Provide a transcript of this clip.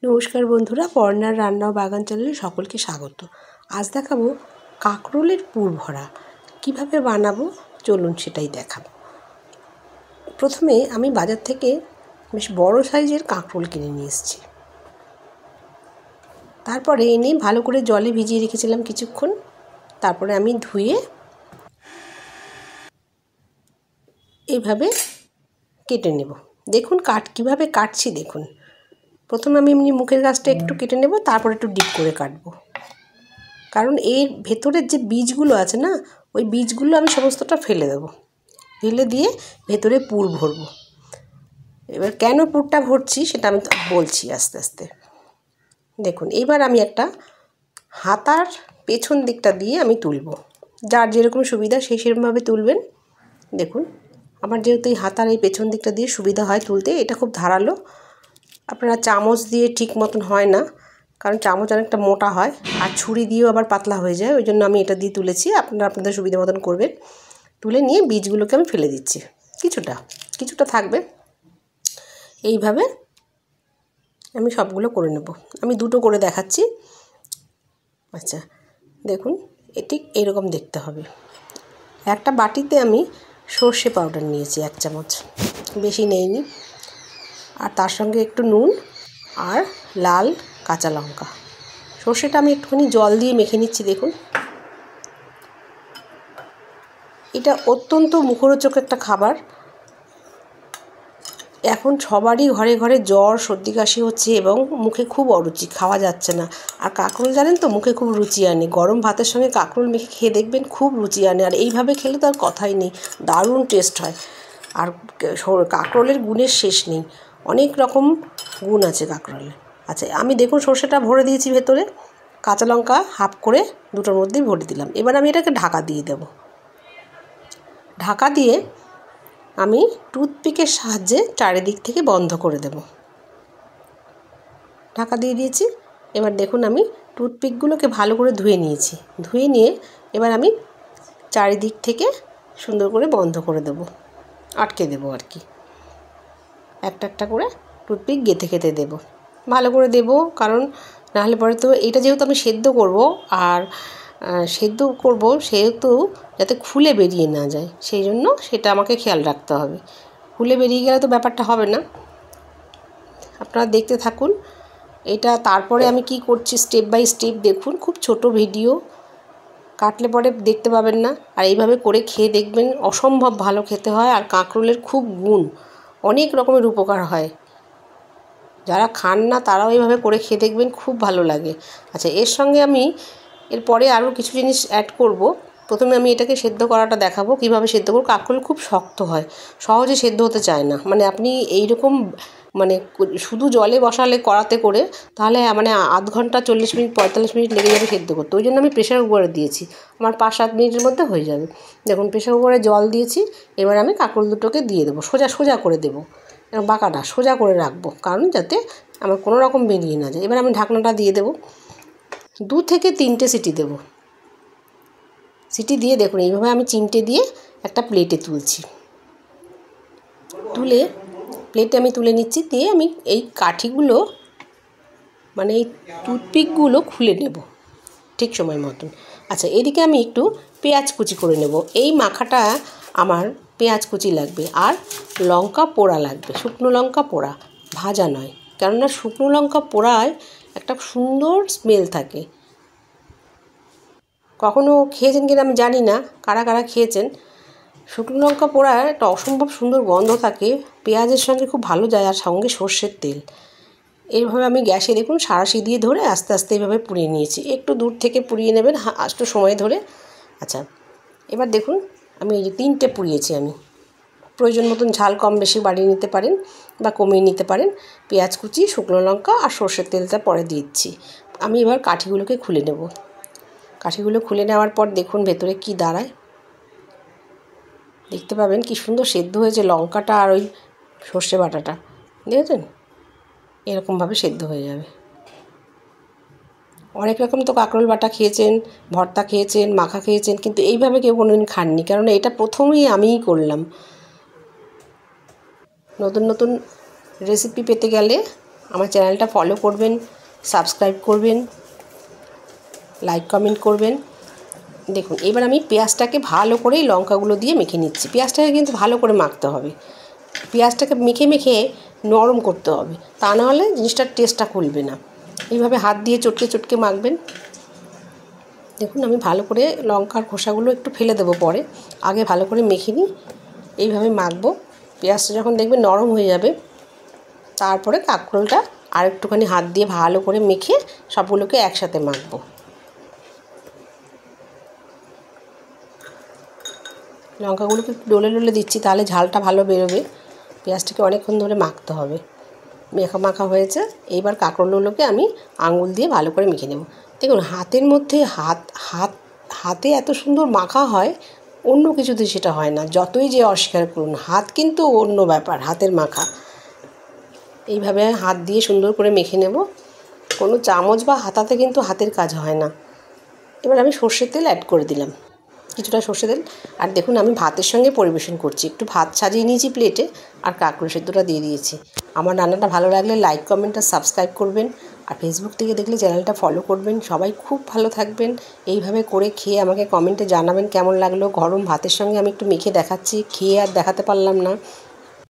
নমস্কার বন্ধুরা, পর্ণার রান্না ও বাগান চ্যানেলে সকলকে স্বাগত। আজ দেখাবো কাঁকরোলের পুর ভরা কীভাবে বানাবো, চলুন সেটাই দেখাবো। প্রথমে আমি বাজার থেকে বেশ বড় সাইজের কাঁকরোল কিনে নিয়ে এসেছি। তারপরে এনে ভালো করে জলে ভিজিয়ে রেখেছিলাম কিছুক্ষণ। তারপরে আমি ধুয়ে এইভাবে কেটে নেব। দেখুন কীভাবে কাটছি দেখুন। প্রথমে আমি এমনি মুখের কাছটা একটু কেটে নেব, তারপর একটু ডিপ করে কাটবো, কারণ এর ভেতরের যে বীজগুলো আছে না, ওই বীজগুলো আমি সমস্তটা ফেলে দেব। ফেলে দিয়ে ভেতরে পুর ভরবো। এবার কেন পুরটা ভরছি সেটা আমি বলছি আস্তে আস্তে। দেখুন, এবার আমি একটা হাতার পেছন দিকটা দিয়ে আমি তুলব। যার যেরকম সুবিধা সেই সেরকমভাবে তুলবেন। দেখুন, আমার যেহেতু এই হাতার এই পেছন দিকটা দিয়ে সুবিধা হয় তুলতে, এটা খুব ধারালো। আপনারা চামচ দিয়ে ঠিক মতন হয় না, কারণ চামচ অনেকটা মোটা হয়, আর ছুরি দিয়েও আবার পাতলা হয়ে যায়। ওই জন্য আমি এটা দিয়ে তুলেছি। আপনারা আপনাদের সুবিধা মতন করবেন। তুলে নিয়ে বীজগুলোকে আমি ফেলে দিচ্ছি। কিছুটা থাকবে। এইভাবে আমি সবগুলো করে নেব। আমি দুটো করে দেখাচ্ছি। আচ্ছা, দেখুন, ঠিক এরকম দেখতে হবে। একটা বাটিতে আমি সর্ষে পাউডার নিয়েছি 1 চামচ, বেশি নেইনি। আর তার সঙ্গে একটু নুন আর লাল কাঁচা লঙ্কা। সর্ষেটা আমি একটুখানি জল দিয়ে মেখে নিচ্ছি। দেখুন, এটা অত্যন্ত মুখরোচক একটা খাবার। এখন সবারই ঘরে ঘরে জ্বর, সর্দি, কাশি হচ্ছে এবং মুখে খুব অরুচি, খাওয়া যাচ্ছে না। আর কাঁকরোল জানেন তো মুখে খুব রুচি আনে। গরম ভাতের সঙ্গে কাঁকরোল মেখে খেয়ে দেখবেন, খুব রুচি আনে। আর এইভাবে খেলে তো আর কথাই নেই, দারুণ টেস্ট হয়। আর কাঁকরোলের গুণের শেষ নেই, অনেক রকম গুণ আছে কাঁকরোলে। আচ্ছা, আমি দেখুন সর্ষেটা ভরে দিয়েছি ভেতরে, কাঁচা লঙ্কা হাফ করে দুটোর মধ্যেই ভরে দিলাম। এবার আমি এটাকে ঢাকা দিয়ে দেব। ঢাকা দিয়ে আমি টুথপিকের সাহায্যে চারিদিক থেকে বন্ধ করে দেব। ঢাকা দিয়ে দিয়েছি। এবার দেখুন, আমি টুথপিকগুলোকে ভালো করে ধুয়ে নিয়েছি। ধুয়ে নিয়ে এবার আমি চারিদিক থেকে সুন্দর করে বন্ধ করে দেব, আটকে দেব আর কি। একটা একটা করে টুথপিক গেঁথে খেতে দেব, ভালো করে দেব। কারণ নাহলে পরে তো এটা যেহেতু আমি সেদ্ধ করব, আর সেহেতু যাতে খুলে বেরিয়ে না যায়, সেই জন্য সেটা আমাকে খেয়াল রাখতে হবে। খুলে বেরিয়ে গেলে তো ব্যাপারটা হবে না। আপনারা দেখতে থাকুন এটা। তারপরে আমি কি করছি স্টেপ বাই স্টেপ দেখুন। খুব ছোট ভিডিও, কাটলে পরে দেখতে পাবেন না। আর এইভাবে করে খেয়ে দেখবেন, অসম্ভব ভালো খেতে হয়। আর কাঁকরোলের খুব গুণ, অনেক রকমের উপকার হয়। যারা খান না তারাও এইভাবে করে খেয়ে দেখবেন, খুব ভালো লাগে। আচ্ছা, এর সঙ্গে আমি এরপরে আরও কিছু জিনিস অ্যাড করব। প্রথমে আমি এটাকে সেদ্ধ করাটা দেখাবো, কীভাবে সেদ্ধ করব। কাঁকরোল খুব শক্ত হয়, সহজে সেদ্ধ হতে চায় না। মানে আপনি এইরকম শুধু জলে বসালে কড়াতে করে, তাহলে আধ ঘন্টা 40 মিনিট 45 মিনিট লেগে যাবে সেদ্ধ করতে। ওই জন্য আমি প্রেশার কুকারে দিয়েছি, আমার 5-7 মিনিটের মধ্যে হয়ে যাবে। দেখুন, প্রেশার কুকারে জল দিয়েছি। এবার আমি কাঁকরোল দুটোকে দিয়ে দেবো, সোজা করে দেবো, বাঁকাটা সোজা করে রাখবো, কারণ যাতে আমার কোনো রকম বেরিয়ে না যায়। এবার আমি ঢাকনাটা দিয়ে দেবো। 2 থেকে 3টে সিটি দেবো। সিটি দিয়ে দেখুন, এইভাবে আমি চিমটে দিয়ে একটা প্লেটে তুলছি। তুলে প্লেটে আমি তুলে নিচ্ছি। দিয়ে আমি এই কাঠিগুলো, এই টুথপিকগুলো খুলে নেব ঠিক সময় মতন। আচ্ছা, এদিকে আমি একটু পেঁয়াজ কুচি করে নেব। এই মাখাটা আমার পেঁয়াজ কুচি লাগবে, আর লঙ্কা পোড়া লাগবে, শুকনো লঙ্কা পোড়া, ভাজা নয়। কেননা শুকনো লঙ্কা পোড়ায় একটা সুন্দর স্মেল থাকে। কখনও খেয়েছেন কিনা আমি জানি না, কারা কারা খেয়েছেন। শুকনো লঙ্কা পোড়ায় একটা অসম্ভব সুন্দর গন্ধ থাকে, পেঁয়াজের সঙ্গে খুব ভালো যায়, আর সঙ্গে সর্ষের তেল। এইভাবে আমি গ্যাসে দেখুন সাঁড়াশি দিয়ে ধরে আস্তে আস্তে এইভাবে পুড়িয়ে নিয়েছি। একটু দূর থেকে পুড়িয়ে নেবেন, একটু সময় ধরে। আচ্ছা, এবার দেখুন আমি এই যে 3টে পুড়িয়েছি। আমি প্রয়োজন মতন ঝাল কম বেশি বাড়িয়ে নিতে পারেন বা কমিয়ে নিতে পারেন। পেঁয়াজ কুচি, শুকনো লঙ্কা আর সর্ষের তেলটা পরে দিচ্ছি। আমি এবার কাঠিগুলোকে খুলে নেব। কাঠিগুলো খুলে নেওয়ার পর দেখুন ভেতরে কি দাঁড়ায়, দেখতে পাবেন কি সুন্দর সেদ্ধ হয়েছে লঙ্কাটা আর ওই সর্ষে বাটাটা। দেখেছেন, এরকমভাবে সেদ্ধ হয়ে যাবে। অনেক রকম তো কাঁকরোল বাটা খেয়েছেন, ভর্তা খেয়েছেন, মাখা খেয়েছেন, কিন্তু এইভাবে কেউ কোনোদিন খাননি। কেননা এটা প্রথমেই আমিই করলাম। নতুন নতুন রেসিপি পেতে গেলে আমার চ্যানেলটা ফলো করবেন, সাবস্ক্রাইব করবেন, লাইক কমেন্ট করবেন। দেখুন এবার আমি পেঁয়াজটাকে ভালো করে লঙ্কাগুলো দিয়ে মেখে নিচ্ছি। পেঁয়াজটাকে কিন্তু ভালো করে মাখতে হবে, পেঁয়াজটাকে মেখে মেখে নরম করতে হবে, তা নাহলে জিনিসটার টেস্টটা খুলবে না। এইভাবে হাত দিয়ে চটকে চটকে মাখবেন। দেখুন আমি ভালো করে লঙ্কার খোসাগুলো একটু ফেলে দেবো পরে, আগে ভালো করে মেখে নিই। এইভাবে মাখবো। পেঁয়াজটা যখন দেখবেন নরম হয়ে যাবে, তারপরে কাঁকরোলটা আর একটুখানি হাত দিয়ে ভালো করে মেখে সবগুলোকে একসাথে মাখবো। লঙ্কাগুলোকে একটু ডলে ডলে দিচ্ছি, তাহলে ঝালটা ভালো বেরোবে। পেঁয়াজটাকে অনেকক্ষণ ধরে মাখতে হবে। মাখা মাখা হয়েছে, এইবার কাঁকরোলগুলোকে আমি আঙুল দিয়ে ভালো করে মেখে নেব। দেখুন হাতের মধ্যে হাতে এত সুন্দর মাখা হয়, অন্য কিছুতে সেটা হয় না। যতই যে অস্বীকার করুন, হাত কিন্তু অন্য ব্যাপার, হাতের মাখা। এইভাবে হাত দিয়ে সুন্দর করে মেখে নেব। কোনো চামচ বা হাতাতে কিন্তু হাতের কাজ হয় না। এবার আমি সর্ষের তেল অ্যাড করে দিলাম, কিছুটা সর্ষের তেল। আর দেখুন আমি ভাতের সঙ্গে পরিবেশন করছি। একটু ভাত সাজিয়ে নিয়েছি প্লেটে, আর কাঁকরোল সেদ্ধটা দিয়ে দিয়েছি। আমার রান্নাটা ভালো লাগলে লাইক কমেন্ট আর সাবস্ক্রাইব করবেন, আর ফেসবুক থেকে দেখলে চ্যানেলটা ফলো করবেন। সবাই খুব ভালো থাকবেন। এইভাবে করে খেয়ে আমাকে কমেন্টে জানাবেন কেমন লাগলো। গরম ভাতের সঙ্গে আমি একটু মেখে দেখাচ্ছি, খেয়ে আর দেখাতে পারলাম না।